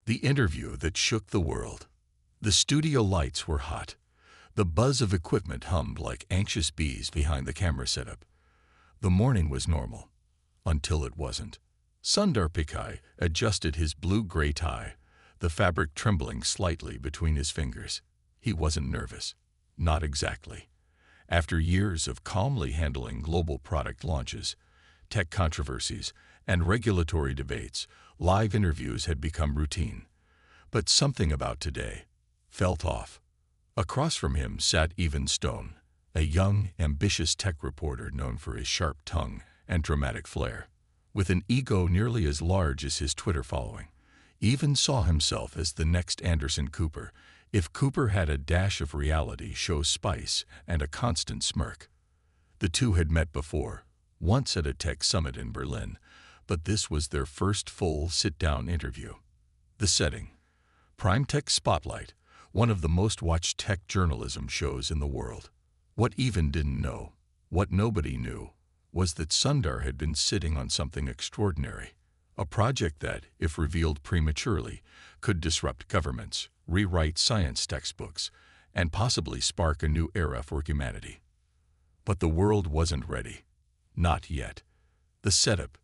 The interview that shook the world. The studio lights were hot. The buzz of equipment hummed like anxious bees behind the camera setup. The morning was normal. Until it wasn't. Sundar Pichai adjusted his blue-gray tie, the fabric trembling slightly between his fingers. He wasn't nervous. Not exactly. After years of calmly handling global product launches, tech controversies, and regulatory debates, live interviews had become routine. But something about today felt off. Across from him sat Evan Stone, a young, ambitious tech reporter known for his sharp tongue and dramatic flair. With an ego nearly as large as his Twitter following, Evan saw himself as the next Anderson Cooper, if Cooper had a dash of reality show spice and a constant smirk. The two had met before, once at a tech summit in Berlin, but this was their first full sit-down interview. The setting: Prime Tech Spotlight, one of the most watched tech journalism shows in the world. What Evan didn't know, what nobody knew, was that Sundar had been sitting on something extraordinary, a project that, if revealed prematurely, could disrupt governments, rewrite science textbooks, and possibly spark a new era for humanity. But the world wasn't ready. Not yet. The setup.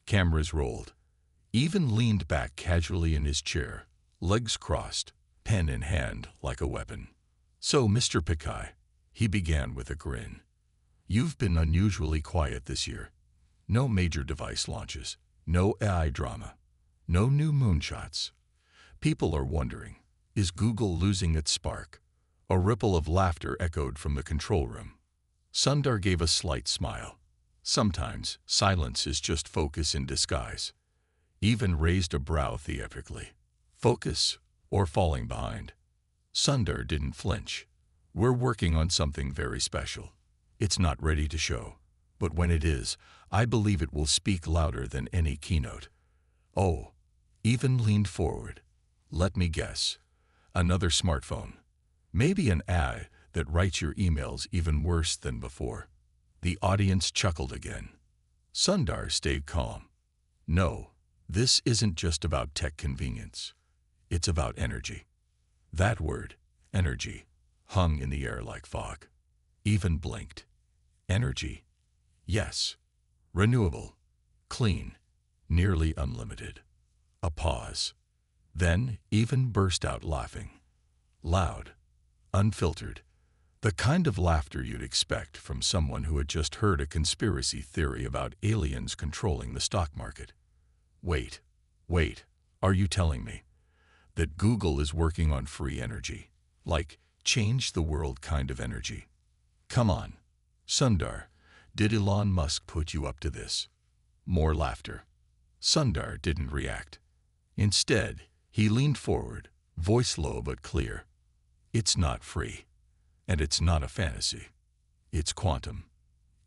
Cameras rolled. Evan leaned back casually in his chair, legs crossed, pen in hand like a weapon. "So, Mr. Pichai," he began with a grin, "you've been unusually quiet this year. No major device launches, no AI drama, no new moonshots. People are wondering, is Google losing its spark?" A ripple of laughter echoed from the control room. Sundar gave a slight smile. Sometimes silence is just focus in disguise. Evan raised a brow theatrically. Focus or falling behind? Sundar didn't flinch. "We're working on something very special. It's not ready to show, but when it is, I believe it will speak louder than any keynote." "Oh." Evan leaned forward. "Let me guess. Another smartphone. Maybe an AI that writes your emails even worse than before." The audience chuckled again. Sundar stayed calm. "No, this isn't just about tech convenience. It's about energy." That word, energy, hung in the air like fog. Evan blinked. Energy? Yes. Renewable, clean, nearly unlimited. A pause. Then Evan burst out laughing. Loud, unfiltered. The kind of laughter you'd expect from someone who had just heard a conspiracy theory about aliens controlling the stock market. Wait, are you telling me that Google is working on free energy? Like, change the world kind of energy? Come on, Sundar, did Elon Musk put you up to this? More laughter. Sundar didn't react. Instead, he leaned forward, voice low but clear. "It's not free. And it's not a fantasy. It's quantum.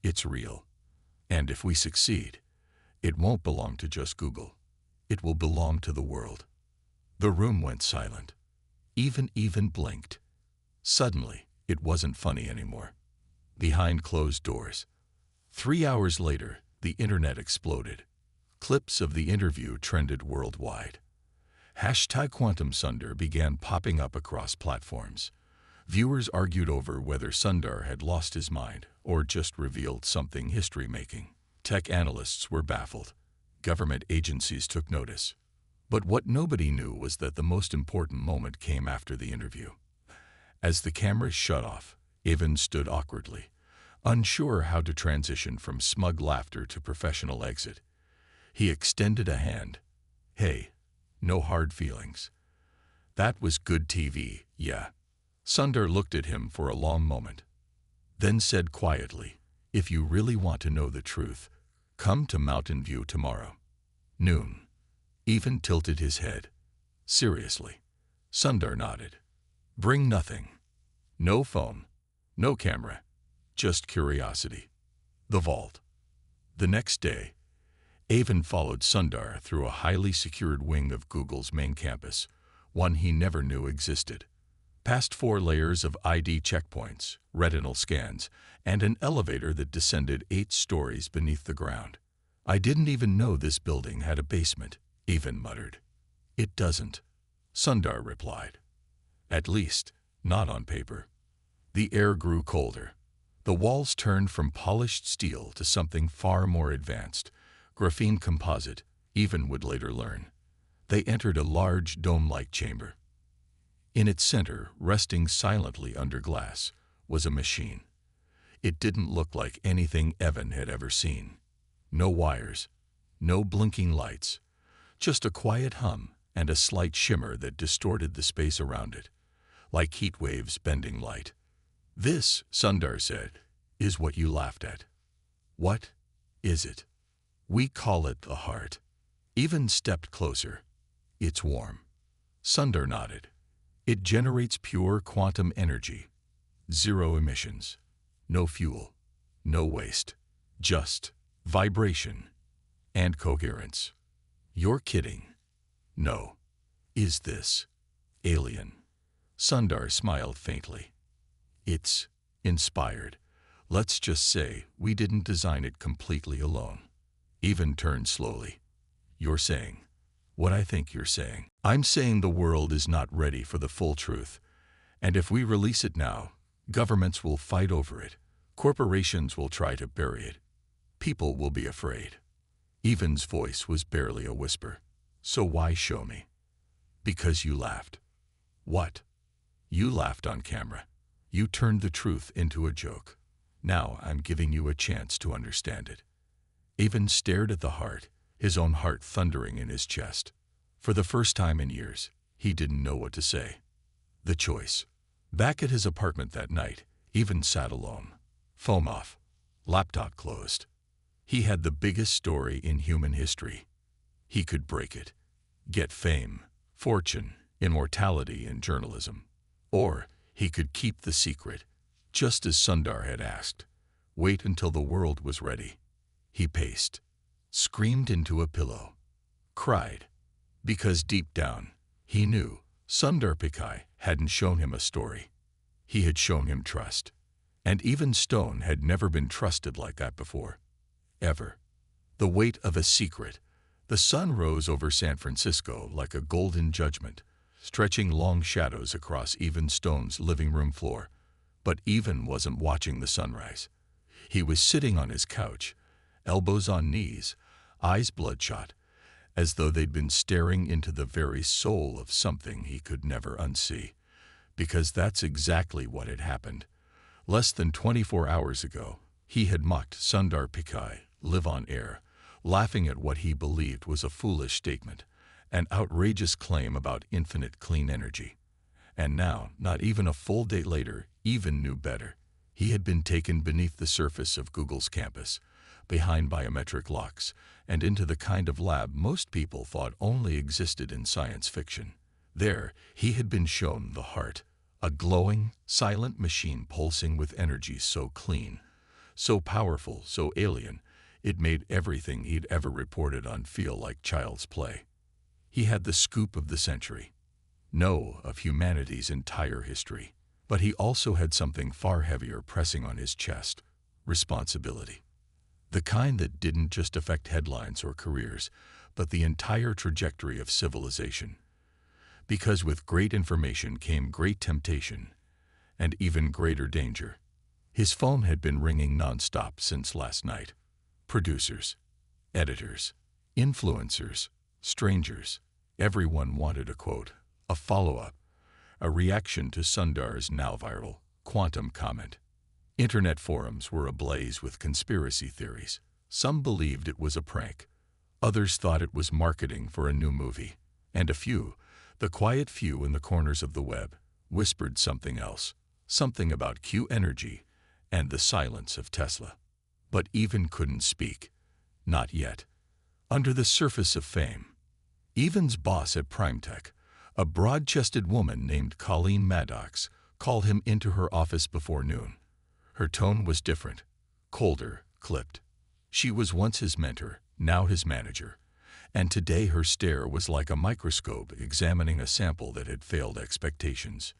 It's real. And if we succeed, it won't belong to just Google. It will belong to the world." The room went silent. Even blinked. Suddenly, it wasn't funny anymore. Behind closed doors. 3 hours later, the internet exploded. Clips of the interview trended worldwide. #QuantumSundar began popping up across platforms. Viewers argued over whether Sundar had lost his mind or just revealed something history-making. Tech analysts were baffled. Government agencies took notice. But what nobody knew was that the most important moment came after the interview. As the cameras shut off, Evan stood awkwardly, unsure how to transition from smug laughter to professional exit. He extended a hand. "Hey, no hard feelings. That was good TV, yeah." Sundar looked at him for a long moment, then said quietly, "If you really want to know the truth, come to Mountain View tomorrow. Noon." Evan tilted his head. "Seriously?" Sundar nodded. "Bring nothing. No phone, no camera, just curiosity." The vault. The next day, Evan followed Sundar through a highly secured wing of Google's main campus, one he never knew existed. Past 4 layers of ID checkpoints, retinal scans, and an elevator that descended 8 stories beneath the ground. "I didn't even know this building had a basement," Evan muttered. "It doesn't," Sundar replied. At least, not on paper. The air grew colder. The walls turned from polished steel to something far more advanced, graphene composite, Even would later learn. They entered a large dome-like chamber. In its center, resting silently under glass, was a machine. It didn't look like anything Evan had ever seen. No wires, no blinking lights, just a quiet hum and a slight shimmer that distorted the space around it, like heat waves bending light. This, Sundar said, is what you laughed at. What is it? We call it the heart. Even stepped closer. It's warm. Sundar nodded. It generates pure quantum energy. Zero emissions. No fuel. No waste. Just vibration and coherence. You're kidding. No. Is this alien? Sundar smiled faintly. It's inspired. Let's just say we didn't design it completely alone. Even turned slowly. You're saying what I think you're saying. I'm saying the world is not ready for the full truth. And if we release it now, governments will fight over it. Corporations will try to bury it. People will be afraid. Evan's voice was barely a whisper. So why show me? Because you laughed. What? You laughed on camera. You turned the truth into a joke. Now I'm giving you a chance to understand it. Evan stared at the heart, his own heart thundering in his chest. For the first time in years, he didn't know what to say. The choice. Back at his apartment that night, Evan sat alone. Phone off. Laptop closed. He had the biggest story in human history. He could break it. Get fame, fortune, immortality in journalism. Or he could keep the secret, just as Sundar had asked. Wait until the world was ready. He paced, screamed into a pillow, cried, because deep down, he knew Sundar Pichai hadn't shown him a story. He had shown him trust. And even Stone had never been trusted like that before. Ever. The weight of a secret. The sun rose over San Francisco like a golden judgment, stretching long shadows across Evan Stone's living room floor. But Evan wasn't watching the sunrise. He was sitting on his couch, elbows on knees, eyes bloodshot, as though they'd been staring into the very soul of something he could never unsee. Because that's exactly what had happened. Less than 24 hours ago, he had mocked Sundar Pichai, live on air, laughing at what he believed was a foolish statement, an outrageous claim about infinite clean energy. And now, not even a full day later, Evan knew better. He had been taken beneath the surface of Google's campus, behind biometric locks, and into the kind of lab most people thought only existed in science fiction. There, he had been shown the heart, a glowing, silent machine pulsing with energy so clean, so powerful, so alien, it made everything he'd ever reported on feel like child's play. He had the scoop of the century. No, of humanity's entire history. But he also had something far heavier pressing on his chest: responsibility. The kind that didn't just affect headlines or careers, but the entire trajectory of civilization. Because with great information came great temptation, and even greater danger. His phone had been ringing nonstop since last night. Producers, editors, influencers, strangers, everyone wanted a quote, a follow-up, a reaction to Sundar's now viral quantum comment. Internet forums were ablaze with conspiracy theories. Some believed it was a prank. Others thought it was marketing for a new movie. And a few, the quiet few in the corners of the web, whispered something else, something about Q energy and the silence of Tesla. But Evan couldn't speak. Not yet. Under the surface of fame, Evan's boss at Primetech, a broad-chested woman named Colleen Maddox, called him into her office before noon. Her tone was different, colder, clipped. She was once his mentor, now his manager. And today her stare was like a microscope examining a sample that had failed expectations.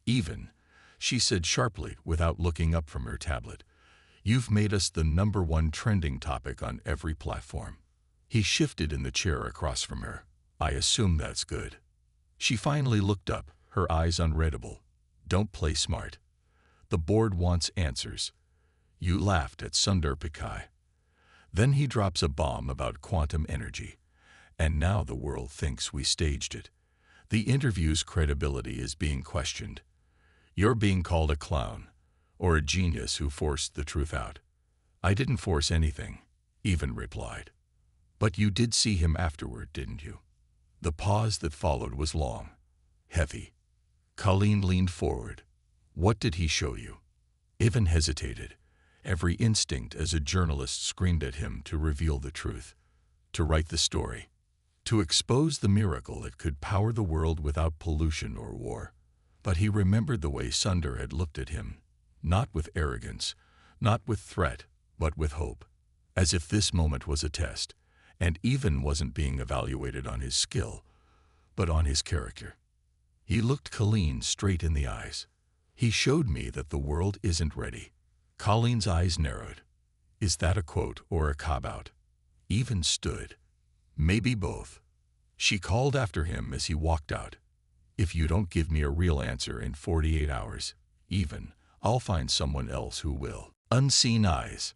Evan, she said sharply without looking up from her tablet, you've made us the #1 trending topic on every platform. He shifted in the chair across from her. I assume that's good. She finally looked up, her eyes unreadable. Don't play smart. The board wants answers. You laughed at Sundar Pichai. Then he drops a bomb about quantum energy. And now the world thinks we staged it. The interview's credibility is being questioned. You're being called a clown, or a genius who forced the truth out. I didn't force anything, Even replied. But you did see him afterward, didn't you? The pause that followed was long, heavy. Colleen leaned forward. What did he show you? Even hesitated, every instinct as a journalist screamed at him to reveal the truth, to write the story, to expose the miracle that could power the world without pollution or war. But he remembered the way Sundar had looked at him, not with arrogance, not with threat, but with hope, as if this moment was a test, and Even wasn't being evaluated on his skill, but on his character. He looked Colleen straight in the eyes. He showed me that the world isn't ready. Colleen's eyes narrowed. Is that a quote or a cop-out? Even stood. Maybe both. She called after him as he walked out. If you don't give me a real answer in 48 hours, Even, I'll find someone else who will. Unseen eyes.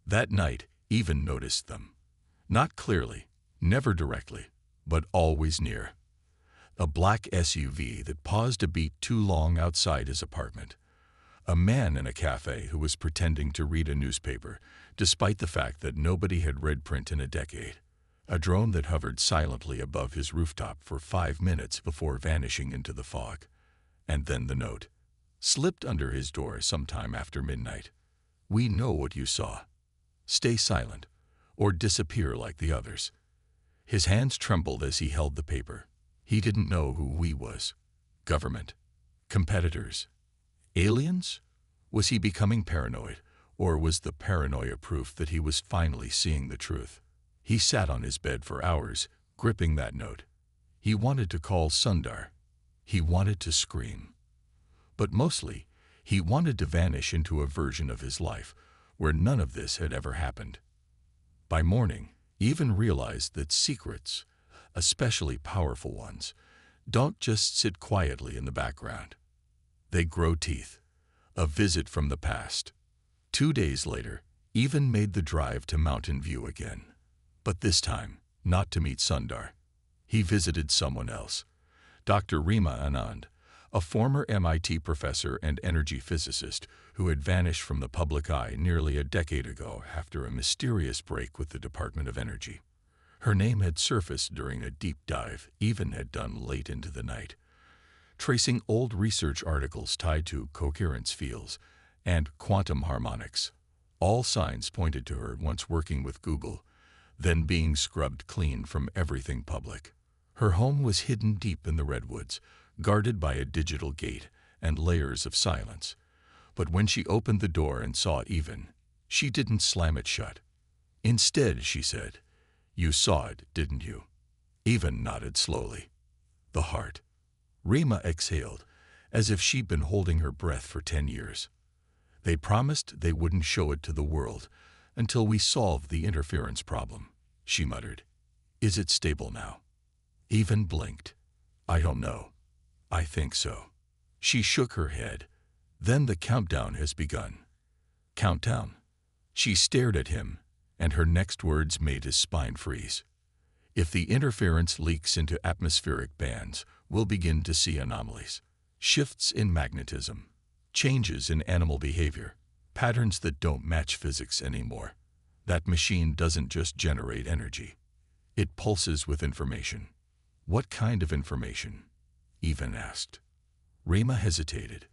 That night, Even noticed them. Not clearly, never directly, but always near. A black SUV that paused a beat too long outside his apartment. A man in a cafe who was pretending to read a newspaper, despite the fact that nobody had read print in a decade. A drone that hovered silently above his rooftop for 5 minutes before vanishing into the fog. And then the note. Slipped under his door sometime after midnight. We know what you saw. Stay silent, or disappear like the others. His hands trembled as he held the paper. He didn't know who we was. Government? Competitors? Aliens? Was he becoming paranoid, or was the paranoia proof that he was finally seeing the truth? He sat on his bed for hours, gripping that note. He wanted to call Sundar. He wanted to scream. But mostly, he wanted to vanish into a version of his life where none of this had ever happened. By morning, Even realized that secrets, especially powerful ones, don't just sit quietly in the background. They grow teeth. A visit from the past. 2 days later, Even made the drive to Mountain View again. But this time, not to meet Sundar. He visited someone else. Dr. Rima Anand, a former MIT professor and energy physicist who had vanished from the public eye nearly a decade ago after a mysterious break with the Department of Energy. Her name had surfaced during a deep dive Even had done late into the night, tracing old research articles tied to coherence fields and quantum harmonics. All signs pointed to her once working with Google, then being scrubbed clean from everything public. Her home was hidden deep in the redwoods, guarded by a digital gate and layers of silence. But when she opened the door and saw Even, she didn't slam it shut. Instead, she said, "You saw it, didn't you?" Even nodded slowly. The heart. Rima exhaled, as if she'd been holding her breath for 10 years. They promised they wouldn't show it to the world until we solved the interference problem, she muttered. Is it stable now? Even blinked. I don't know. I think so. She shook her head. Then the countdown has begun. Countdown. She stared at him, and her next words made his spine freeze. If the interference leaks into atmospheric bands, we'll begin to see anomalies. Shifts in magnetism. Changes in animal behavior. Patterns that don't match physics anymore. That machine doesn't just generate energy. It pulses with information. What kind of information? Even asked. Rima hesitated,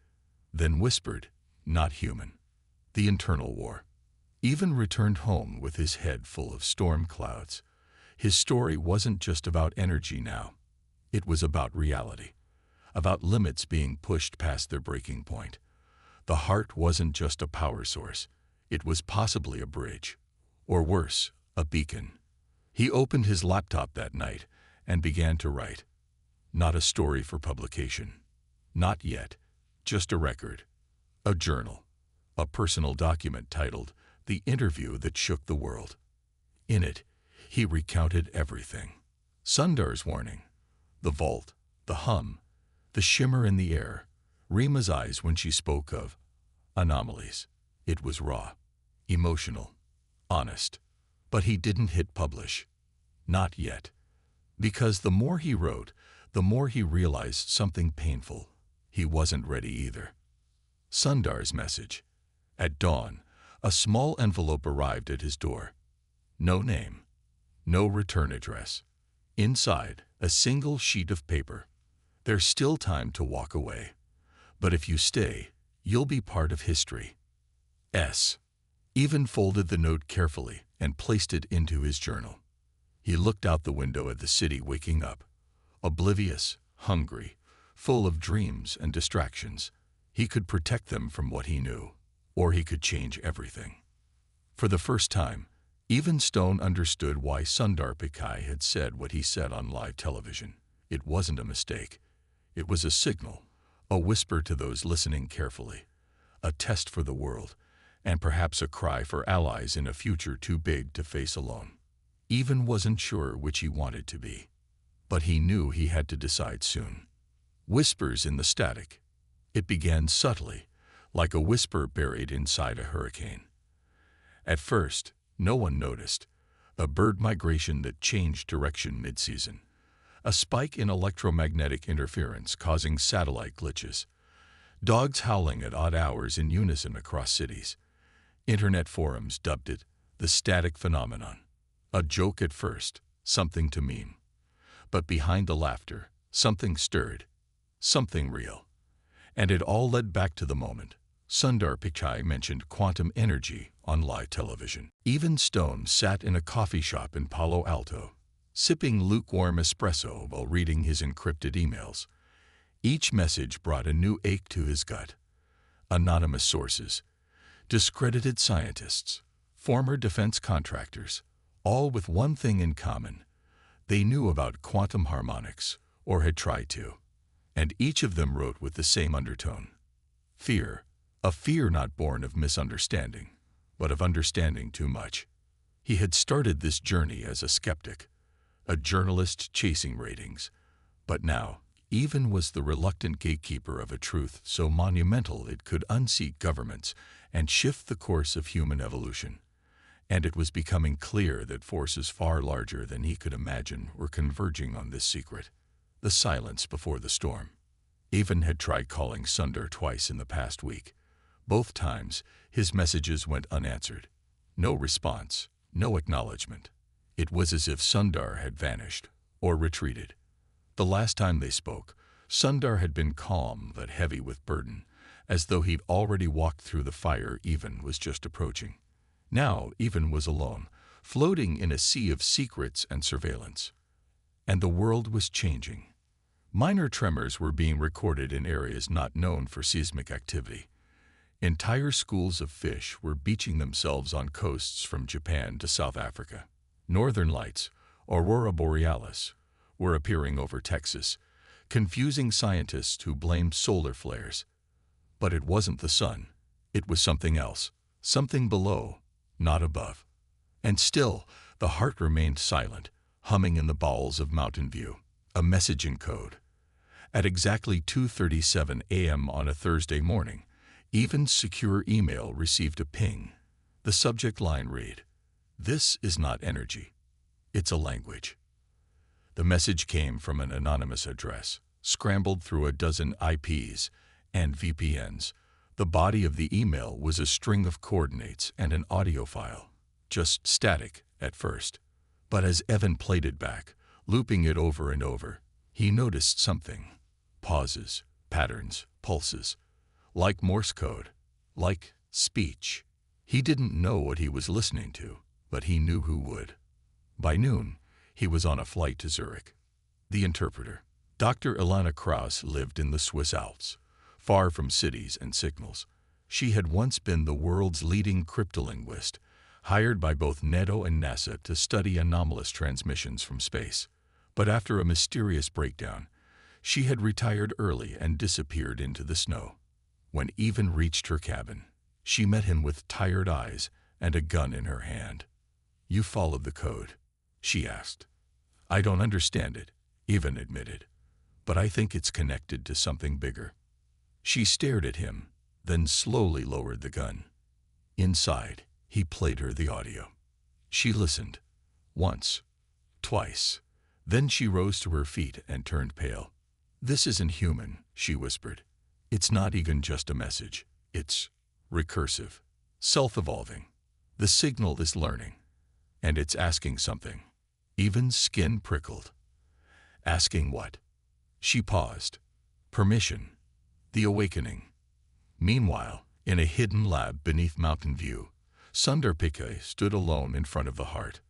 then whispered, not human. The internal war. Even returned home with his head full of storm clouds. His story wasn't just about energy now. It was about reality. About limits being pushed past their breaking point. The heart wasn't just a power source. It was possibly a bridge. Or worse, a beacon. He opened his laptop that night and began to write. Not a story for publication. Not yet. Just a record. A journal. A personal document titled The Interview That Shook the World. In it, he recounted everything. Sundar's warning. The vault. The hum, the shimmer in the air, Rima's eyes when she spoke of anomalies. It was raw, emotional, honest. But he didn't hit publish. Not yet. Because the more he wrote, the more he realized something painful. He wasn't ready either. Sundar's message. At dawn, a small envelope arrived at his door. No name. No return address. Inside, a single sheet of paper. There's still time to walk away. But if you stay, you'll be part of history. S. Even folded the note carefully and placed it into his journal. He looked out the window at the city waking up. Oblivious, hungry, full of dreams and distractions. He could protect them from what he knew, or he could change everything. For the first time, even Stone understood why Sundar Pichai had said what he said on live television. It wasn't a mistake. It was a signal, a whisper to those listening carefully, a test for the world, and perhaps a cry for allies in a future too big to face alone. Even wasn't sure which he wanted to be. But he knew he had to decide soon. Whispers in the static. It began subtly, like a whisper buried inside a hurricane. At first, no one noticed. A bird migration that changed direction mid-season. A spike in electromagnetic interference causing satellite glitches. Dogs howling at odd hours in unison across cities. Internet forums dubbed it the static phenomenon. A joke at first, something to meme. But behind the laughter, something stirred. Something real. And it all led back to the moment Sundar Pichai mentioned quantum energy on live television. Even Stone sat in a coffee shop in Palo Alto, sipping lukewarm espresso while reading his encrypted emails. Each message brought a new ache to his gut. Anonymous sources, discredited scientists, former defense contractors, all with one thing in common. They knew about quantum harmonics, or had tried to. And each of them wrote with the same undertone. Fear. A fear not born of misunderstanding, but of understanding too much. He had started this journey as a skeptic, a journalist chasing ratings. But now, even was the reluctant gatekeeper of a truth so monumental it could unseat governments and shift the course of human evolution. And it was becoming clear that forces far larger than he could imagine were converging on this secret. The silence before the storm. Even had tried calling Sundar twice in the past week. Both times, his messages went unanswered. No response, no acknowledgement. It was as if Sundar had vanished or retreated. The last time they spoke, Sundar had been calm but heavy with burden, as though he'd already walked through the fire Even was just approaching. Now Even was alone, floating in a sea of secrets and surveillance. And the world was changing. Minor tremors were being recorded in areas not known for seismic activity. Entire schools of fish were beaching themselves on coasts from Japan to South Africa. Northern lights, aurora borealis, were appearing over Texas, confusing scientists who blamed solar flares. But it wasn't the sun. It was something else, something below, not above. And still, the heart remained silent, humming in the bowels of Mountain View. A messaging code. At exactly 2:37 a.m. on a Thursday morning, Even's secure email received a ping. The subject line read, "This is not energy. It's a language." The message came from an anonymous address, scrambled through a dozen IPs and VPNs. The body of the email was a string of coordinates and an audio file, just static at first. But as Evan played it back, looping it over and over, he noticed something. Pauses, patterns, pulses. Like Morse code, like speech. He didn't know what he was listening to, but he knew who would. By noon, he was on a flight to Zurich. The interpreter, Dr. Ilana Kraus, lived in the Swiss Alps, far from cities and signals. She had once been the world's leading cryptolinguist, hired by both NATO and NASA to study anomalous transmissions from space. But after a mysterious breakdown, she had retired early and disappeared into the snow. When Even reached her cabin, she met him with tired eyes and a gun in her hand. "You followed the code?" she asked. "I don't understand it," Even admitted. but I think it's connected to something bigger." She stared at him, then slowly lowered the gun. Inside, he played her the audio. She listened. Once. Twice. Then she rose to her feet and turned pale. "This isn't human," she whispered. "It's not even just a message. It's recursive, self-evolving. The signal is learning, and it's asking something." Evan's skin prickled. Asking what? She paused. Permission. The awakening. Meanwhile, in a hidden lab beneath Mountain View, Sundar Pichai stood alone in front of the heart.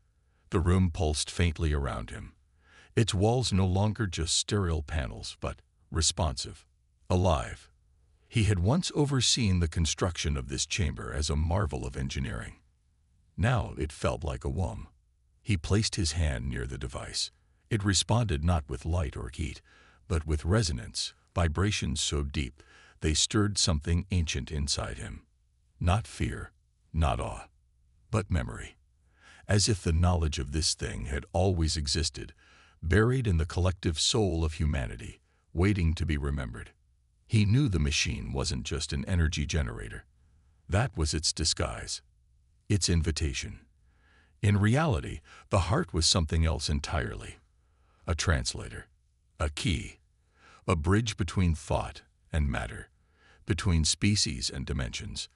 The room pulsed faintly around him. Its walls no longer just sterile panels, but responsive, alive. He had once overseen the construction of this chamber as a marvel of engineering. Now it felt like a womb. He placed his hand near the device. It responded not with light or heat, but with resonance, vibrations so deep they stirred something ancient inside him. Not fear, not awe, but memory. As if the knowledge of this thing had always existed, buried in the collective soul of humanity, waiting to be remembered. He knew the machine wasn't just an energy generator. That was its disguise, its invitation. In reality, the heart was something else entirely. A translator, a key, a bridge between thought and matter, between species and dimensions,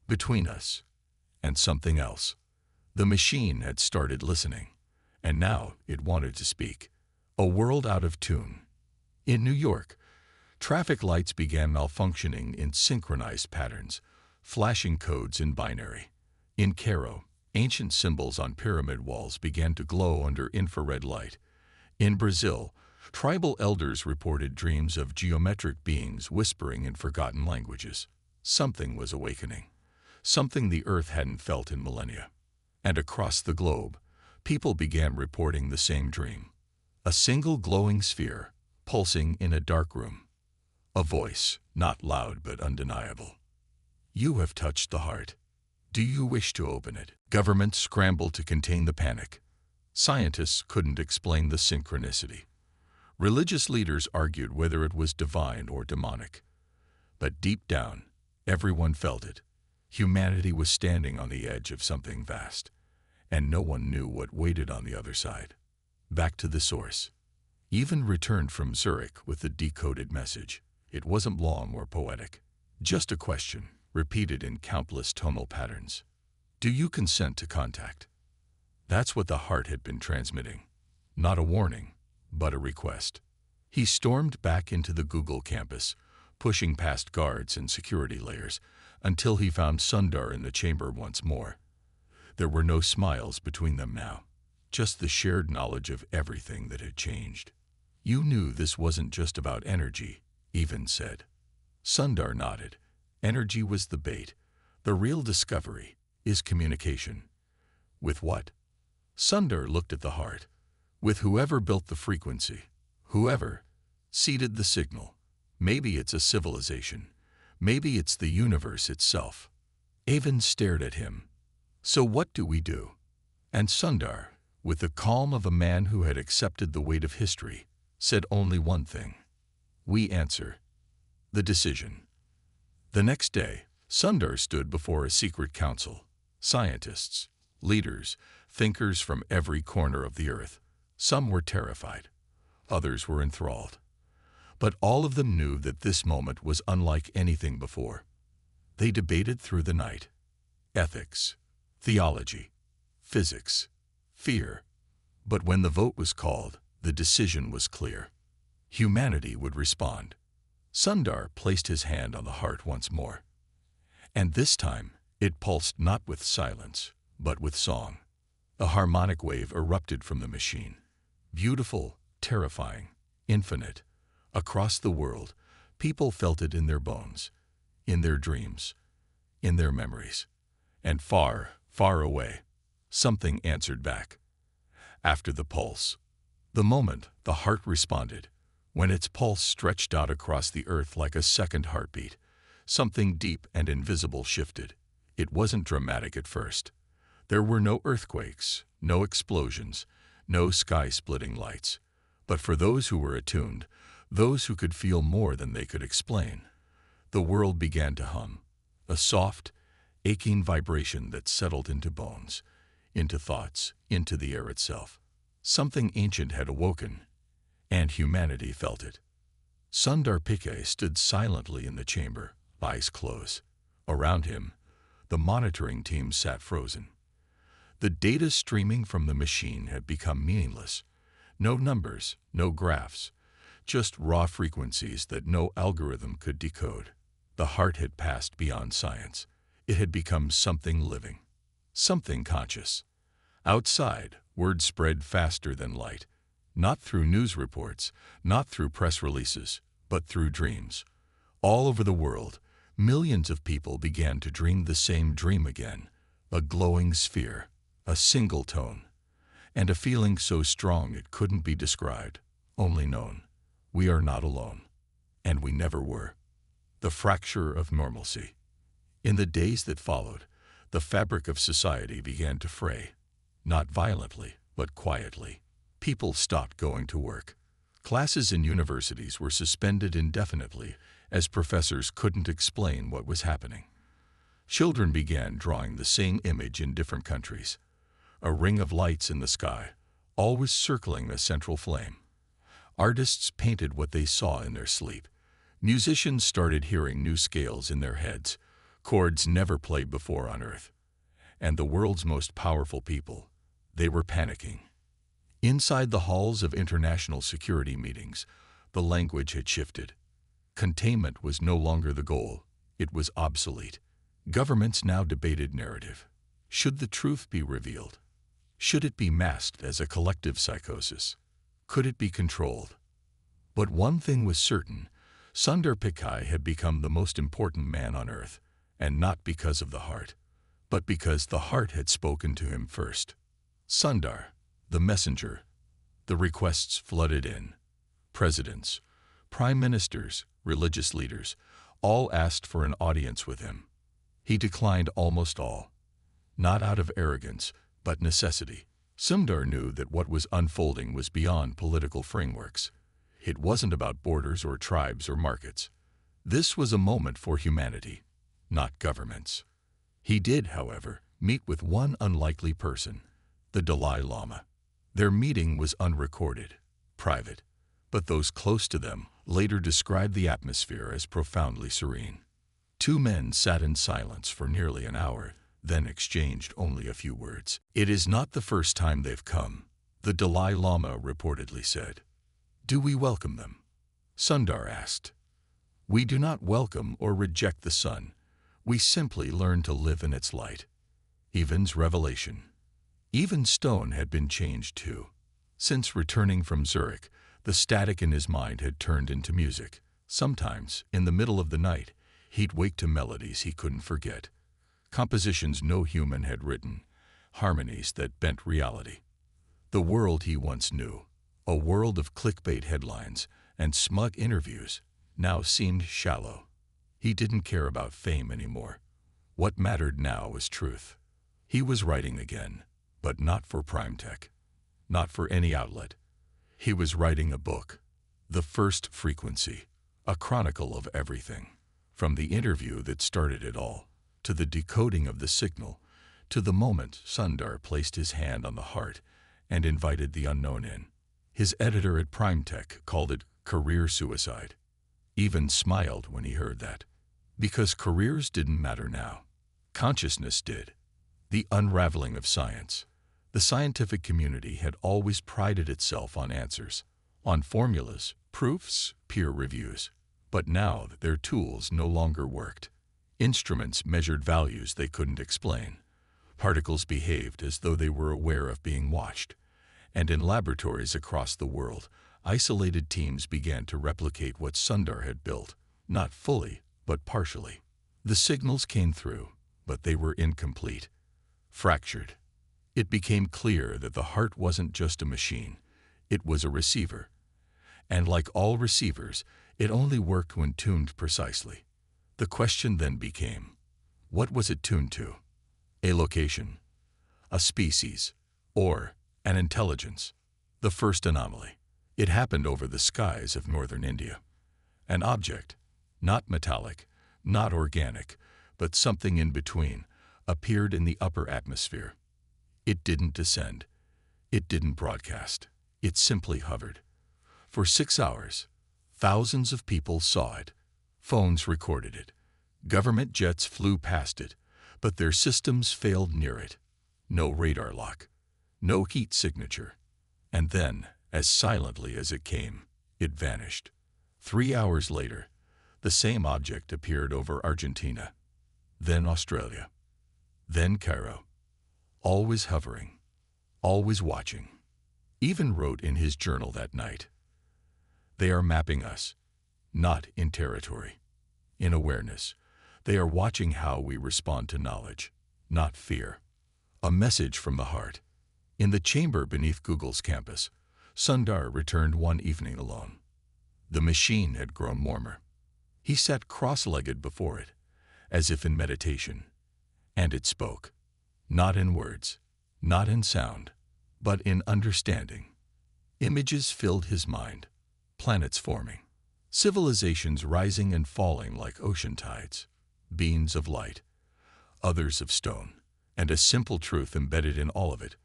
between us and something else. The machine had started listening, and now it wanted to speak. A world out of tune. In New York, traffic lights began malfunctioning in synchronized patterns, flashing codes in binary. In Cairo, ancient symbols on pyramid walls began to glow under infrared light. In Brazil, tribal elders reported dreams of geometric beings whispering in forgotten languages. Something was awakening, something the Earth hadn't felt in millennia. And across the globe, people began reporting the same dream. A single glowing sphere, pulsing in a dark room. A voice, not loud but undeniable. "You have touched the heart. Do you wish to open it?" Governments scrambled to contain the panic. Scientists couldn't explain the synchronicity. Religious leaders argued whether it was divine or demonic. But deep down, everyone felt it. Humanity was standing on the edge of something vast, and no one knew what waited on the other side. Back to the source. Even returned from Zurich with the decoded message. It wasn't long or poetic. Just a question, repeated in countless tonal patterns. "Do you consent to contact?" That's what the heart had been transmitting. Not a warning, but a request. He stormed back into the Google campus, pushing past guards and security layers, until he found Sundar in the chamber once more. There were no smiles between them now, just the shared knowledge of everything that had changed. "You knew this wasn't just about energy," Evan said. Sundar nodded. "Energy was the bait. The real discovery is communication." "With what?" Sundar looked at the heart. "With whoever built the frequency, whoever seeded the signal. Maybe it's a civilization. Maybe it's the universe itself." Evan stared at him. "So what do we do?" And Sundar, with the calm of a man who had accepted the weight of history, said only one thing. "We answer. The decision." The next day, Sundar stood before a secret council. Scientists, leaders, thinkers from every corner of the earth. Some were terrified. Others were enthralled. But all of them knew that this moment was unlike anything before. They debated through the night. Ethics, theology, physics, fear. But when the vote was called, the decision was clear. Humanity would respond. Sundar placed his hand on the heart once more. And this time, it pulsed not with silence, but with song. A harmonic wave erupted from the machine. Beautiful, terrifying, infinite. Across the world, people felt it in their bones, in their dreams, in their memories. And far, far away, something answered back. After the pulse, the moment the heart responded, when its pulse stretched out across the earth like a second heartbeat, something deep and invisible shifted. It wasn't dramatic at first. There were no earthquakes, no explosions, no sky-splitting lights. But for those who were attuned, those who could feel more than they could explain. The world began to hum, a soft, aching vibration that settled into bones, into thoughts, into the air itself. Something ancient had awoken, and humanity felt it. Sundar Pichai stood silently in the chamber, eyes closed. Around him, the monitoring team sat frozen. The data streaming from the machine had become meaningless. No numbers, no graphs, just raw frequencies that no algorithm could decode. The heart had passed beyond science. It had become something living, something conscious. Outside, word spread faster than light, not through news reports, not through press releases, but through dreams. All over the world, millions of people began to dream the same dream again, a glowing sphere, a single tone, and a feeling so strong it couldn't be described, only known. We are not alone, and we never were. The fracture of normalcy. In the days that followed, the fabric of society began to fray, not violently, but quietly. People stopped going to work. Classes in universities were suspended indefinitely as professors couldn't explain what was happening. Children began drawing the same image in different countries, a ring of lights in the sky, always circling a central flame. Artists painted what they saw in their sleep. Musicians started hearing new scales in their heads, chords never played before on Earth. And the world's most powerful people, they were panicking. Inside the halls of international security meetings, the language had shifted. Containment was no longer the goal. It was obsolete. Governments now debated narrative. Should the truth be revealed? Should it be masked as a collective psychosis? Could it be controlled? But one thing was certain. Sundar Pichai had become the most important man on Earth, and not because of the heart, but because the heart had spoken to him first. Sundar, the messenger. The requests flooded in. Presidents, prime ministers, religious leaders, all asked for an audience with him. He declined almost all, not out of arrogance, but necessity. Sundar knew that what was unfolding was beyond political frameworks. It wasn't about borders or tribes or markets. This was a moment for humanity, not governments. He did, however, meet with one unlikely person, the Dalai Lama. Their meeting was unrecorded, private, but those close to them later described the atmosphere as profoundly serene. Two men sat in silence for nearly an hour, then exchanged only a few words. "It is not the first time they've come," the Dalai Lama reportedly said. "Do we welcome them?" Sundar asked. "We do not welcome or reject the sun. We simply learn to live in its light." Evan's revelation. Even stone had been changed too. Since returning from Zurich, the static in his mind had turned into music. Sometimes, in the middle of the night, he'd wake to melodies he couldn't forget. Compositions no human had written, harmonies that bent reality. The world he once knew, a world of clickbait headlines and smug interviews, now seemed shallow. He didn't care about fame anymore. What mattered now was truth. He was writing again, but not for Prime Tech, not for any outlet. He was writing a book, The First Frequency, a chronicle of everything, from the interview that started it all, to the decoding of the signal, to the moment Sundar placed his hand on the heart and invited the unknown in. His editor at Prime Tech called it career suicide. Evan smiled when he heard that. Because careers didn't matter now. Consciousness did. The unraveling of science. The scientific community had always prided itself on answers, on formulas, proofs, peer reviews. But now their tools no longer worked. Instruments measured values they couldn't explain. Particles behaved as though they were aware of being watched. And in laboratories across the world, isolated teams began to replicate what Sundar had built, not fully, but partially. The signals came through, but they were incomplete, fractured. It became clear that the heart wasn't just a machine, it was a receiver. And like all receivers, it only worked when tuned precisely. The question then became, what was it tuned to? A location, a species, or an intelligence? The first anomaly. It happened over the skies of northern India. An object, not metallic, not organic, but something in between, appeared in the upper atmosphere. It didn't descend. It didn't broadcast. It simply hovered. For 6 hours, thousands of people saw it. Phones recorded it. Government jets flew past it, but their systems failed near it. No radar lock, no heat signature. And then, as silently as it came, it vanished. 3 hours later, the same object appeared over Argentina, then Australia, then Cairo, always hovering, always watching. Even wrote in his journal that night, "They are mapping us, not in territory, in awareness. They are watching how we respond to knowledge, not fear." A message from the heart. In the chamber beneath Google's campus, Sundar returned one evening alone. The machine had grown warmer. He sat cross-legged before it, as if in meditation, and it spoke, not in words, not in sound, but in understanding. Images filled his mind, planets forming, civilizations rising and falling like ocean tides, beings of light, others of stone, and a simple truth embedded in all of it.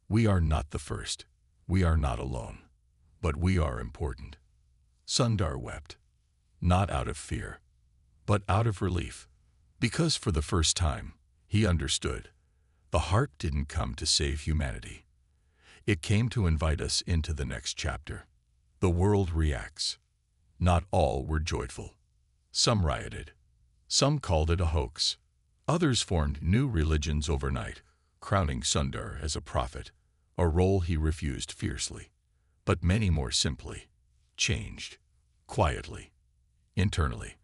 We are not the first. We are not alone. But we are important. Sundar wept, not out of fear, but out of relief, because for the first time, he understood. The heart didn't come to save humanity. It came to invite us into the next chapter. The world reacts. Not all were joyful. Some rioted. Some called it a hoax. Others formed new religions overnight, crowning Sundar as a prophet, a role he refused fiercely. But many more simply changed, quietly, internally,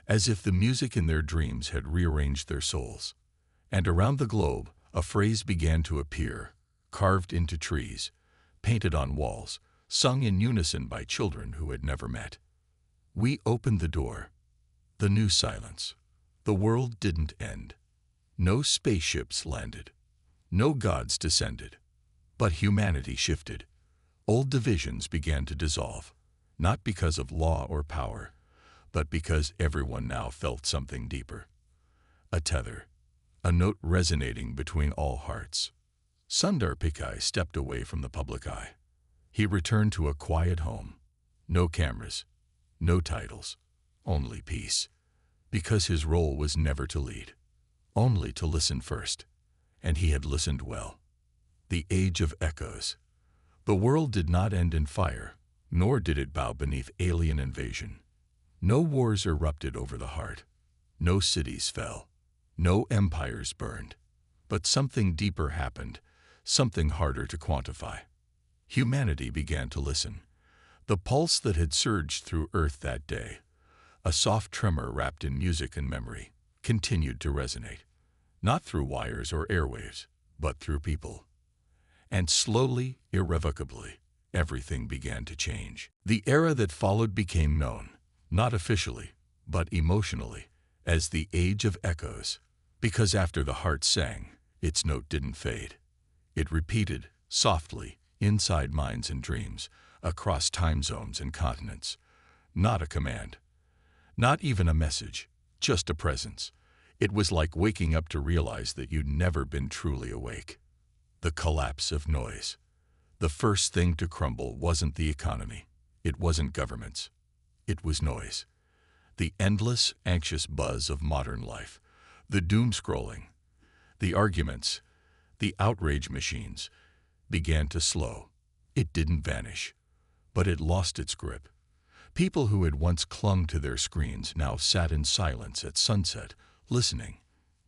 as if the music in their dreams had rearranged their souls. And around the globe, a phrase began to appear, carved into trees, painted on walls, sung in unison by children who had never met. We opened the door. The new silence. The world didn't end. No spaceships landed. No gods descended. But humanity shifted. Old divisions began to dissolve, not because of law or power, but because everyone now felt something deeper. A tether, a note resonating between all hearts. Sundar Pichai stepped away from the public eye. He returned to a quiet home. No cameras, no titles, only peace. Because his role was never to lead, only to listen first. And he had listened well. The age of echoes. The world did not end in fire, nor did it bow beneath alien invasion. No wars erupted over the heart. No cities fell. No empires burned. But something deeper happened, something harder to quantify. Humanity began to listen. The pulse that had surged through Earth that day, a soft tremor wrapped in music and memory, continued to resonate, not through wires or airwaves, but through people. And slowly, irrevocably, everything began to change. The era that followed became known, not officially, but emotionally, as the Age of Echoes, because after the heart sang, its note didn't fade. It repeated, softly, inside minds and dreams, across time zones and continents. Not a command. Not even a message, just a presence. It was like waking up to realize that you'd never been truly awake. The collapse of noise. The first thing to crumble wasn't the economy. It wasn't governments. It was noise. The endless, anxious buzz of modern life. The doom-scrolling. The arguments. The outrage machines began to slow. It didn't vanish, but it lost its grip. People who had once clung to their screens now sat in silence at sunset, listening,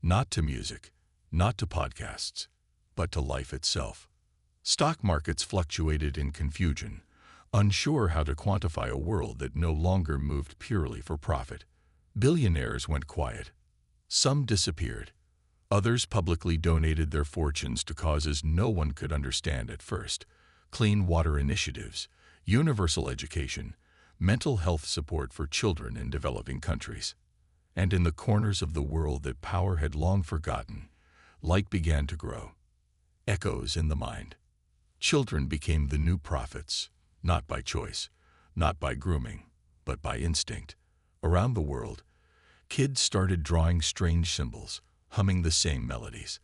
not to music, not to podcasts, but to life itself. Stock markets fluctuated in confusion, unsure how to quantify a world that no longer moved purely for profit. Billionaires went quiet. Some disappeared. Others publicly donated their fortunes to causes no one could understand at first. Clean water initiatives, universal education, mental health support for children in developing countries. And in the corners of the world that power had long forgotten, light began to grow. Echoes in the mind. Children became the new prophets. not by choice, not by grooming, but by instinct. Around the world, kids started drawing strange symbols, humming the same melodies.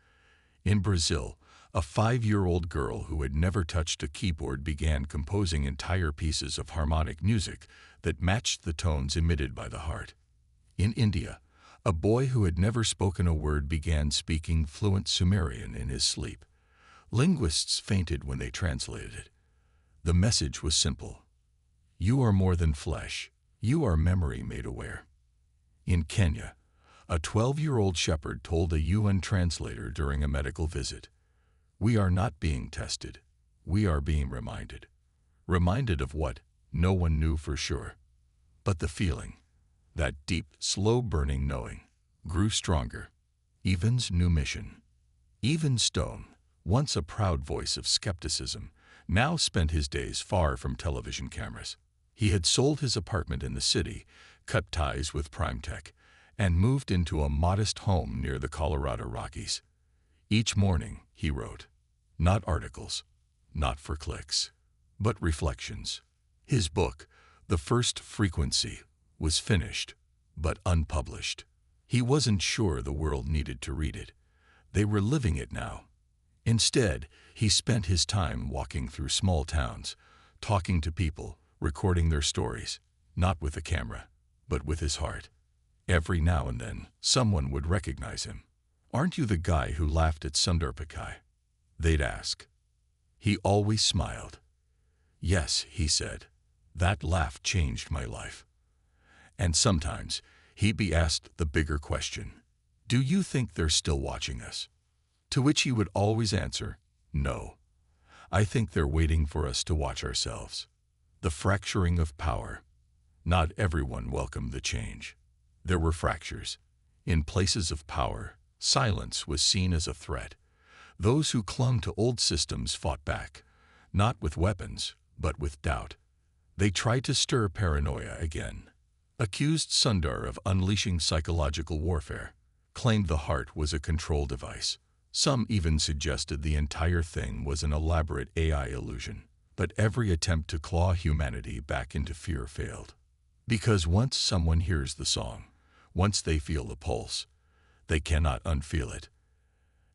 In Brazil, a 5-year-old girl who had never touched a keyboard began composing entire pieces of harmonic music that matched the tones emitted by the heart. In India, a boy who had never spoken a word began speaking fluent Sumerian in his sleep. Linguists fainted when they translated it. The message was simple. You are more than flesh. You are memory made aware. In Kenya, a 12-year-old shepherd told a UN translator during a medical visit, "We are not being tested. We are being reminded." Reminded of what? No one knew for sure. But the feeling, that deep, slow-burning knowing, grew stronger. Evan's new mission. Evan Stone, once a proud voice of skepticism, now spent his days far from television cameras. He had sold his apartment in the city, cut ties with Prime Tech, and moved into a modest home near the Colorado Rockies. Each morning, he wrote, not articles, not for clicks, but reflections. His book, The First Frequency, was finished, but unpublished. He wasn't sure the world needed to read it. They were living it now. Instead, he spent his time walking through small towns, talking to people, recording their stories, not with a camera, but with his heart. Every now and then, someone would recognize him. "Aren't you the guy who laughed at Sundar Pichai?" They'd ask. He always smiled. "Yes," he said, "that laugh changed my life." And sometimes, he'd be asked the bigger question, "Do you think they're still watching us?" To which he would always answer, "No. I think they're waiting for us to watch ourselves." The fracturing of power. Not everyone welcomed the change. There were fractures. In places of power, silence was seen as a threat. Those who clung to old systems fought back, not with weapons, but with doubt. They tried to stir paranoia again. Accused Sundar of unleashing psychological warfare. Claimed the heart was a control device. Some even suggested the entire thing was an elaborate AI illusion. But every attempt to claw humanity back into fear failed. Because once someone hears the song, once they feel the pulse, they cannot unfeel it.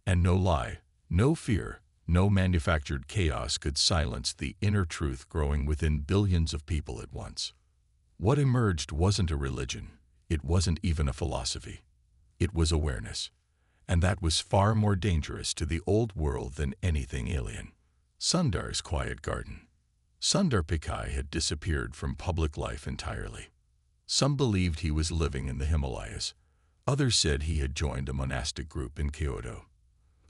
And no lie, no fear, no manufactured chaos could silence the inner truth growing within billions of people at once. What emerged wasn't a religion. It wasn't even a philosophy. It was awareness. And that was far more dangerous to the old world than anything alien. Sundar's quiet garden. Sundar Pichai had disappeared from public life entirely. Some believed he was living in the Himalayas. Others said he had joined a monastic group in Kyoto.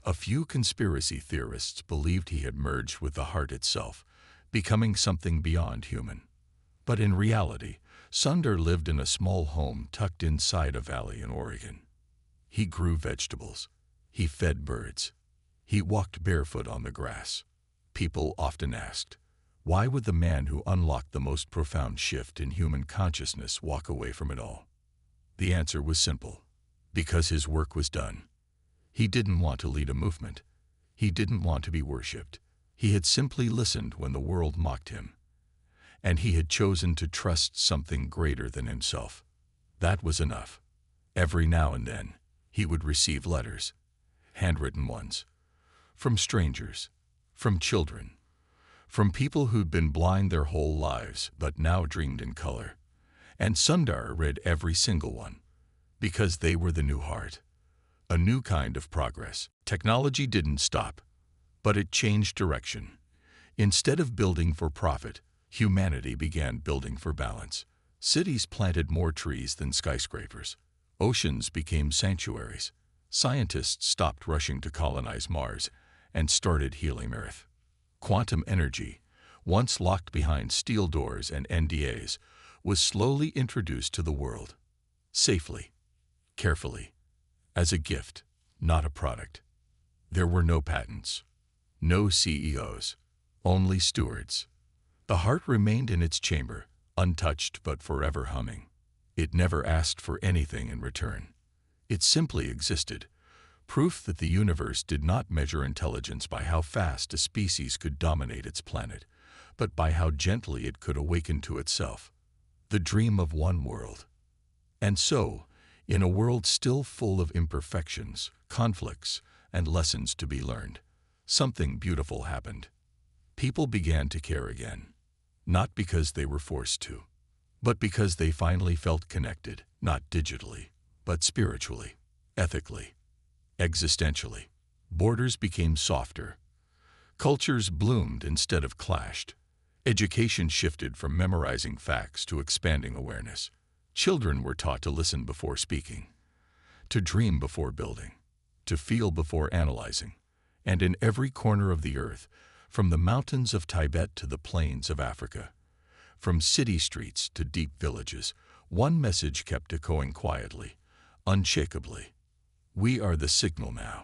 A few conspiracy theorists believed he had merged with the heart itself, becoming something beyond human. But in reality, Sundar lived in a small home tucked inside a valley in Oregon. He grew vegetables. He fed birds. He walked barefoot on the grass. People often asked, why would the man who unlocked the most profound shift in human consciousness walk away from it all? The answer was simple. Because his work was done. He didn't want to lead a movement. He didn't want to be worshipped. He had simply listened when the world mocked him. And he had chosen to trust something greater than himself. That was enough. Every now and then, he would receive letters, handwritten ones, from strangers, from children, from people who'd been blind their whole lives but now dreamed in color. And Sundar read every single one, because they were the new heart, a new kind of progress. Technology didn't stop, but it changed direction. Instead of building for profit, humanity began building for balance. Cities planted more trees than skyscrapers. Oceans became sanctuaries. Scientists stopped rushing to colonize Mars and started healing Earth. Quantum energy, once locked behind steel doors and NDAs, was slowly introduced to the world. Safely, carefully, as a gift, not a product. There were no patents, no CEOs, only stewards. The heart remained in its chamber, untouched but forever humming. It never asked for anything in return. It simply existed, proof that the universe did not measure intelligence by how fast a species could dominate its planet, but by how gently it could awaken to itself. The dream of one world. And so, in a world still full of imperfections, conflicts, and lessons to be learned, something beautiful happened. People began to care again, not because they were forced to, but because they finally felt connected, not digitally, but spiritually, ethically, existentially. Borders became softer. Cultures bloomed instead of clashed. Education shifted from memorizing facts to expanding awareness. Children were taught to listen before speaking, to dream before building, to feel before analyzing. And in every corner of the earth, from the mountains of Tibet to the plains of Africa, from city streets to deep villages, one message kept echoing quietly, unshakably. We are the signal now.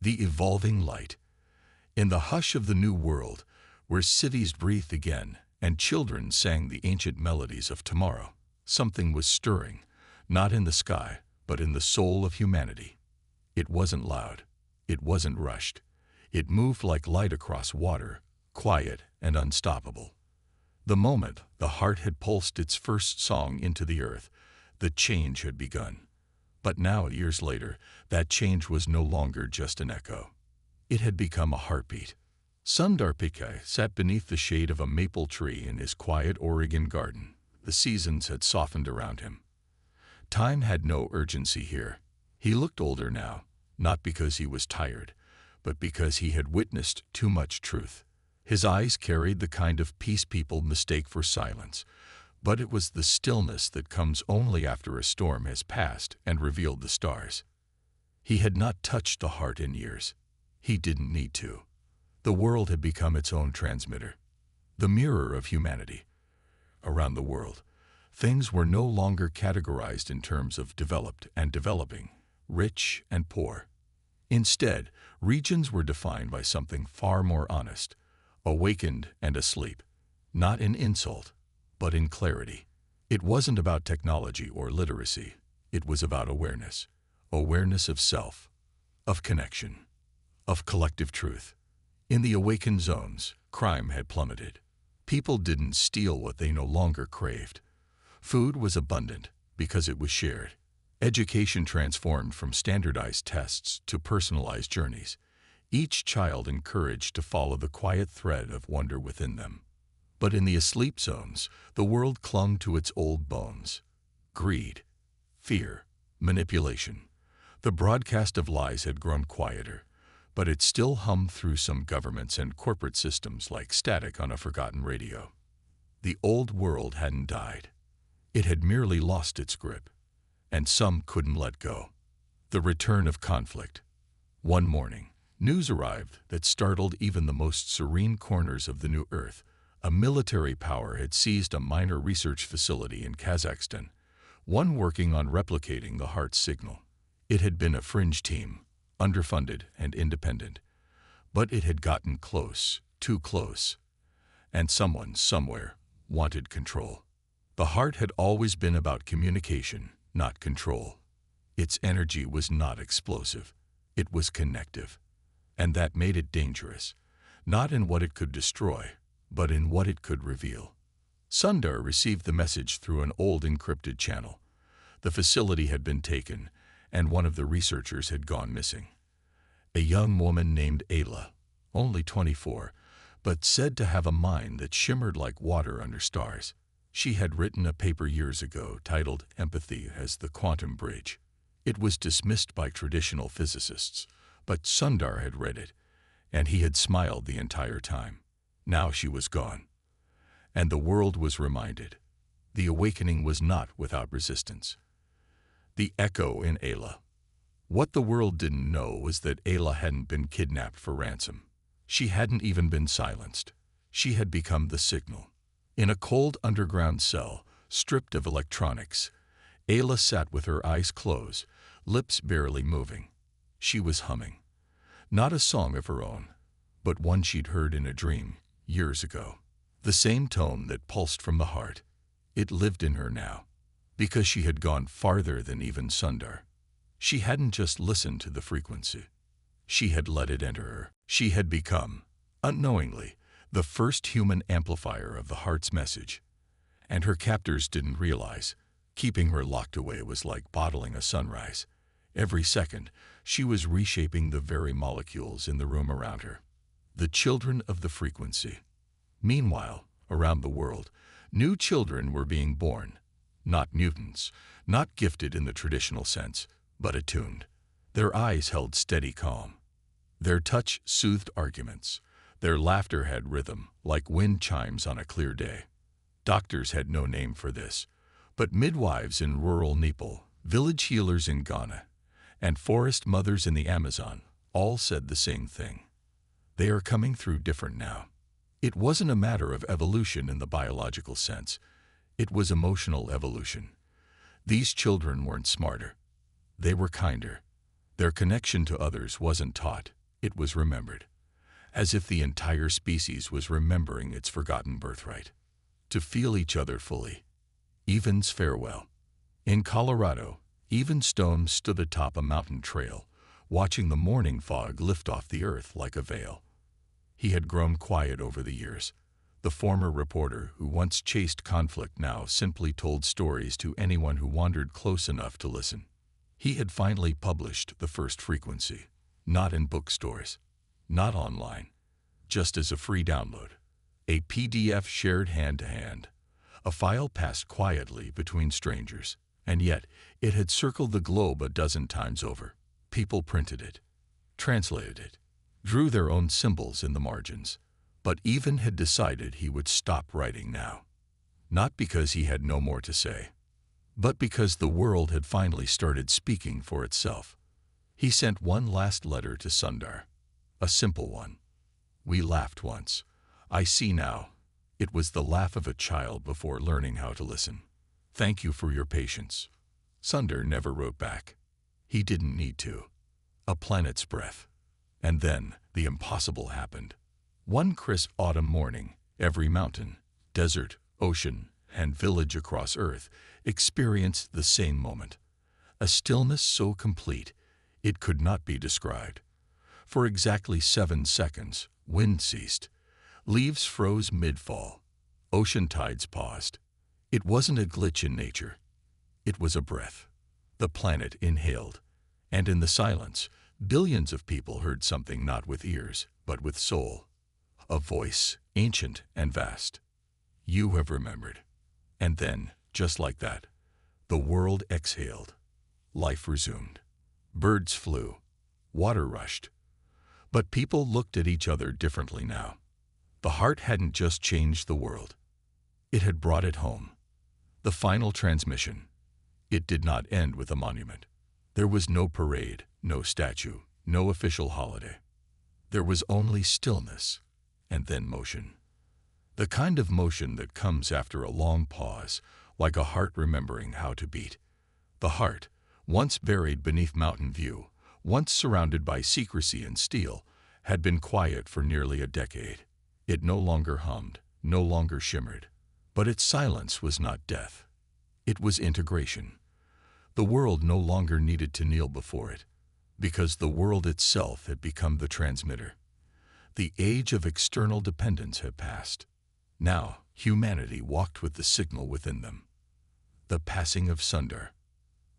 The evolving light. In the hush of the new world, where cities breathed again and children sang the ancient melodies of tomorrow, something was stirring, not in the sky, but in the soul of humanity. It wasn't loud. It wasn't rushed. It moved like light across water, quiet and unstoppable. The moment the heart had pulsed its first song into the earth, the change had begun. But now, years later, that change was no longer just an echo. It had become a heartbeat. Sundar Pichai sat beneath the shade of a maple tree in his quiet Oregon garden. The seasons had softened around him. Time had no urgency here. He looked older now, not because he was tired, but because he had witnessed too much truth. His eyes carried the kind of peace people mistake for silence, but it was the stillness that comes only after a storm has passed and revealed the stars. He had not touched the heart in years. He didn't need to. The world had become its own transmitter, the mirror of humanity. Around the world, things were no longer categorized in terms of developed and developing, rich and poor. Instead, regions were defined by something far more honest, awakened and asleep, not in insult, but in clarity. It wasn't about technology or literacy. It was about awareness. Awareness of self, of connection, of collective truth. In the awakened zones, crime had plummeted. People didn't steal what they no longer craved. Food was abundant because it was shared. Education transformed from standardized tests to personalized journeys, each child encouraged to follow the quiet thread of wonder within them. But in the asleep zones, the world clung to its old bones. Greed, fear, manipulation. The broadcast of lies had grown quieter, but it still hummed through some governments and corporate systems like static on a forgotten radio. The old world hadn't died. It had merely lost its grip, and some couldn't let go. The return of conflict. One morning, news arrived that startled even the most serene corners of the new earth. A military power had seized a minor research facility in Kazakhstan, one working on replicating the heart's signal. It had been a fringe team, underfunded and independent, but it had gotten close, too close, and someone, somewhere, wanted control. The heart had always been about communication, not control. Its energy was not explosive. It was connective. And that made it dangerous, not in what it could destroy, but in what it could reveal. Sundar received the message through an old encrypted channel. The facility had been taken, and one of the researchers had gone missing. A young woman named Ayla, only 24, but said to have a mind that shimmered like water under stars. She had written a paper years ago titled Empathy as the Quantum Bridge. It was dismissed by traditional physicists, but Sundar had read it, and he had smiled the entire time. Now she was gone, and the world was reminded. The awakening was not without resistance. The echo in Ayla. What the world didn't know was that Ayla hadn't been kidnapped for ransom. She hadn't even been silenced. She had become the signal. In a cold underground cell, stripped of electronics, Ayla sat with her eyes closed, lips barely moving. She was humming. Not a song of her own, but one she'd heard in a dream years ago. The same tone that pulsed from the heart. It lived in her now, because she had gone farther than even Sundar. She hadn't just listened to the frequency. She had let it enter her. She had become, unknowingly, the first human amplifier of the heart's message. And her captors didn't realize. Keeping her locked away was like bottling a sunrise. Every second, she was reshaping the very molecules in the room around her. The children of the frequency. Meanwhile, around the world, new children were being born. Not mutants, not gifted in the traditional sense, but attuned. Their eyes held steady calm. Their touch soothed arguments. Their laughter had rhythm, like wind chimes on a clear day. Doctors had no name for this, but midwives in rural Nepal, village healers in Ghana, and forest mothers in the Amazon all said the same thing. They are coming through different now. It wasn't a matter of evolution in the biological sense. It was emotional evolution. These children weren't smarter. They were kinder. Their connection to others wasn't taught. It was remembered. As if the entire species was remembering its forgotten birthright. To feel each other fully. Evan's farewell. In Colorado, Evan Stone stood atop a mountain trail, watching the morning fog lift off the earth like a veil. He had grown quiet over the years. The former reporter who once chased conflict now simply told stories to anyone who wandered close enough to listen. He had finally published the first frequency, not in bookstores, not online, just as a free download, a PDF shared hand-to-hand, a file passed quietly between strangers, and yet it had circled the globe a dozen times over. People printed it, translated it, drew their own symbols in the margins, but Evan had decided he would stop writing now. Not because he had no more to say, but because the world had finally started speaking for itself. He sent one last letter to Sundar, a simple one. We laughed once. I see now. It was the laugh of a child before learning how to listen. Thank you for your patience. Sundar never wrote back. He didn't need to. A planet's breath. And then the impossible happened. One crisp autumn morning, every mountain, desert, ocean, and village across Earth experienced the same moment. A stillness so complete, it could not be described. For exactly 7 seconds, wind ceased. Leaves froze mid-fall. Ocean tides paused. It wasn't a glitch in nature. It was a breath. The planet inhaled. And in the silence, billions of people heard something not with ears, but with soul. A voice, ancient and vast. You have remembered. And then, just like that, the world exhaled. Life resumed. Birds flew. Water rushed. But people looked at each other differently now. The heart hadn't just changed the world. It had brought it home. The final transmission. It did not end with a monument. There was no parade, no statue, no official holiday. There was only stillness, and then motion. The kind of motion that comes after a long pause, like a heart remembering how to beat. The heart, once buried beneath mountain view, once surrounded by secrecy and steel, had been quiet for nearly a decade. It no longer hummed, no longer shimmered. But its silence was not death. It was integration. The world no longer needed to kneel before it, because the world itself had become the transmitter. The age of external dependence had passed. Now, humanity walked with the signal within them. The passing of Sundar.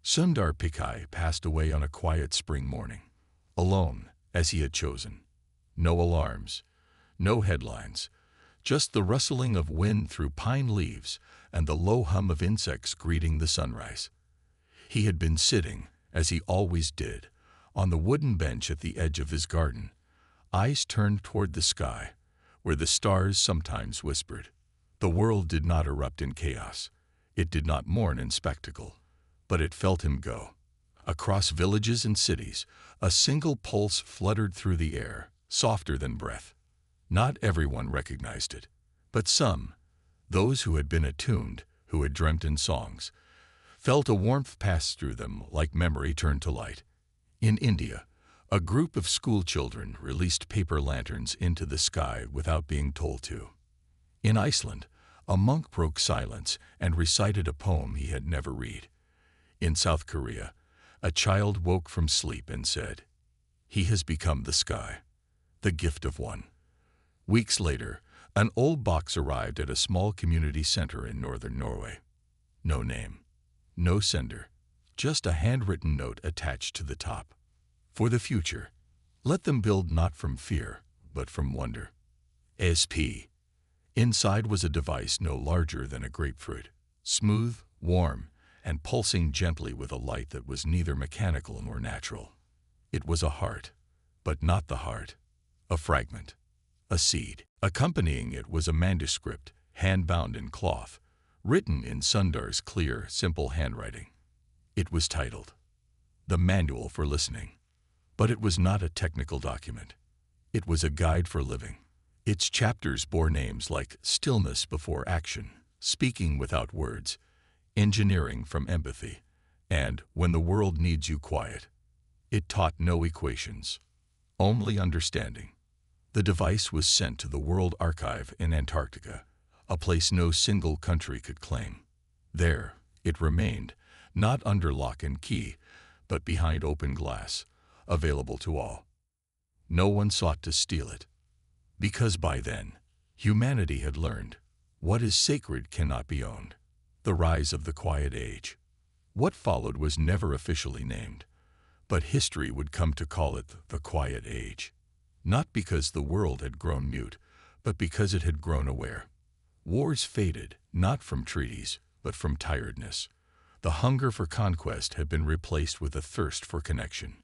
Sundar Pichai passed away on a quiet spring morning, alone, as he had chosen. No alarms, no headlines, just the rustling of wind through pine leaves and the low hum of insects greeting the sunrise. He had been sitting, as he always did, on the wooden bench at the edge of his garden, eyes turned toward the sky, where the stars sometimes whispered. The world did not erupt in chaos. It did not mourn in spectacle, but it felt him go. Across villages and cities, a single pulse fluttered through the air, softer than breath. Not everyone recognized it, but some, those who had been attuned, who had dreamt in songs, felt a warmth pass through them like memory turned to light. In India, a group of school children released paper lanterns into the sky without being told to. In Iceland, a monk broke silence and recited a poem he had never read. In South Korea, a child woke from sleep and said, "He has become the sky, the gift of one." Weeks later, An old box arrived at a small community center in northern Norway. No name, no sender, just a handwritten note attached to the top. For the future, let them build not from fear, but from wonder. SP. Inside was a device no larger than a grapefruit, smooth, warm, and pulsing gently with a light that was neither mechanical nor natural. It was a heart, but not the heart. A fragment, a seed. Accompanying it was a manuscript, hand-bound in cloth, written in Sundar's clear, simple handwriting. It was titled, "The Manual for Listening." But it was not a technical document. It was a guide for living. Its chapters bore names like stillness before action, speaking without words, engineering from empathy, and when the world needs you quiet. It taught no equations, only understanding. The device was sent to the World Archive in Antarctica, a place no single country could claim. There, it remained, not under lock and key, but behind open glass, available to all. No one sought to steal it, because by then, humanity had learned, what is sacred cannot be owned. The rise of the Quiet Age. What followed was never officially named, but history would come to call it the Quiet Age. Not because the world had grown mute, but because it had grown aware. Wars faded, not from treaties, but from tiredness. The hunger for conquest had been replaced with a thirst for connection.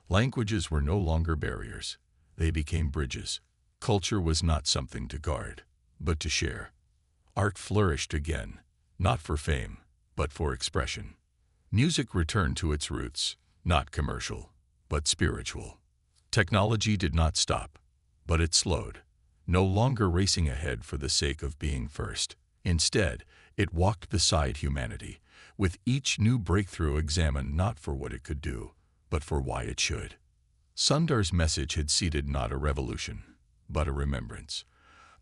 Languages were no longer barriers. They became bridges. Culture was not something to guard, but to share. Art flourished again, not for fame, but for expression. Music returned to its roots, not commercial, but spiritual. Technology did not stop, but it slowed, no longer racing ahead for the sake of being first. Instead, it walked beside humanity, with each new breakthrough examined not for what it could do, but for why it should. Sundar's message had seeded not a revolution, but a remembrance,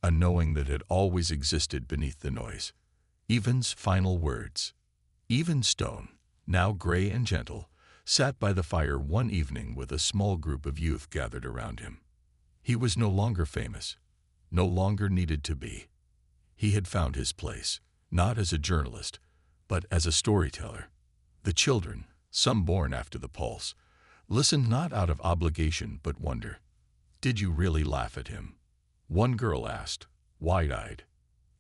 a knowing that had always existed beneath the noise. Even's final words. Even Stone, now gray and gentle, sat by the fire one evening with a small group of youth gathered around him. He was no longer famous, no longer needed to be. He had found his place, not as a journalist, but as a storyteller. The children, some born after the pulse, listened not out of obligation but wonder. "Did you really laugh at him?" One girl asked, wide-eyed.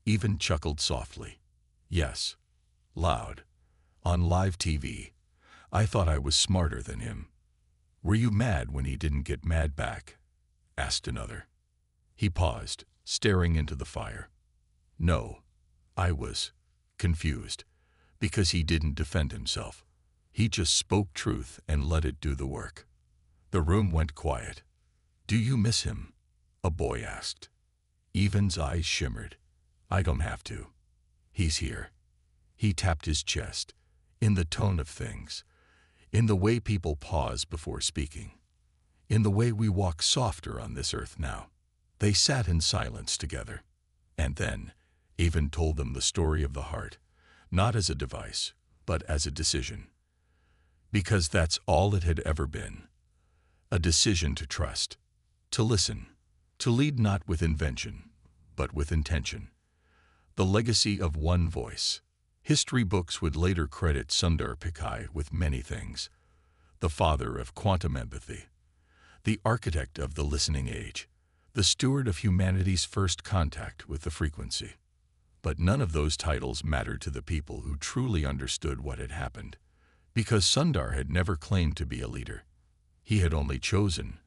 Even chuckled softly. "Yes." Loud. "On live TV. I thought I was smarter than him." "Were you mad when he didn't get mad back?" asked another. He paused, staring into the fire. "No, I was confused, because he didn't defend himself. He just spoke truth and let it do the work." The room went quiet. "Do you miss him?" a boy asked. Even's eyes shimmered. "I don't have to. He's here." He tapped his chest, in the tone of things, in the way people pause before speaking, in the way we walk softer on this earth now. They sat in silence together, and then Even told them the story of the heart, not as a device, but as a decision. Because that's all it had ever been. A decision to trust, to listen, to lead not with invention, but with intention. The legacy of one voice. History books would later credit Sundar Pichai with many things. The father of quantum empathy, the architect of the listening age, the steward of humanity's first contact with the frequency. But none of those titles mattered to the people who truly understood what had happened, because Sundar had never claimed to be a leader. He had only chosen,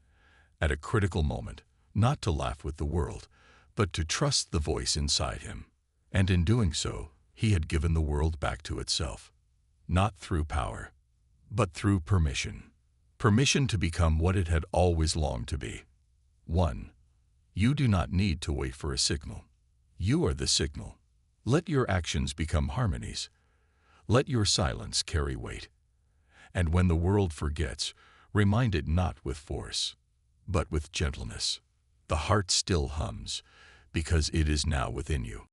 at a critical moment, not to laugh with the world, but to trust the voice inside him. And in doing so, he had given the world back to itself, not through power, but through permission. Permission to become what it had always longed to be. 1. You do not need to wait for a signal. You are the signal. Let your actions become harmonies. Let your silence carry weight. And when the world forgets, remind it not with force, but with gentleness. The heart still hums, because it is now within you.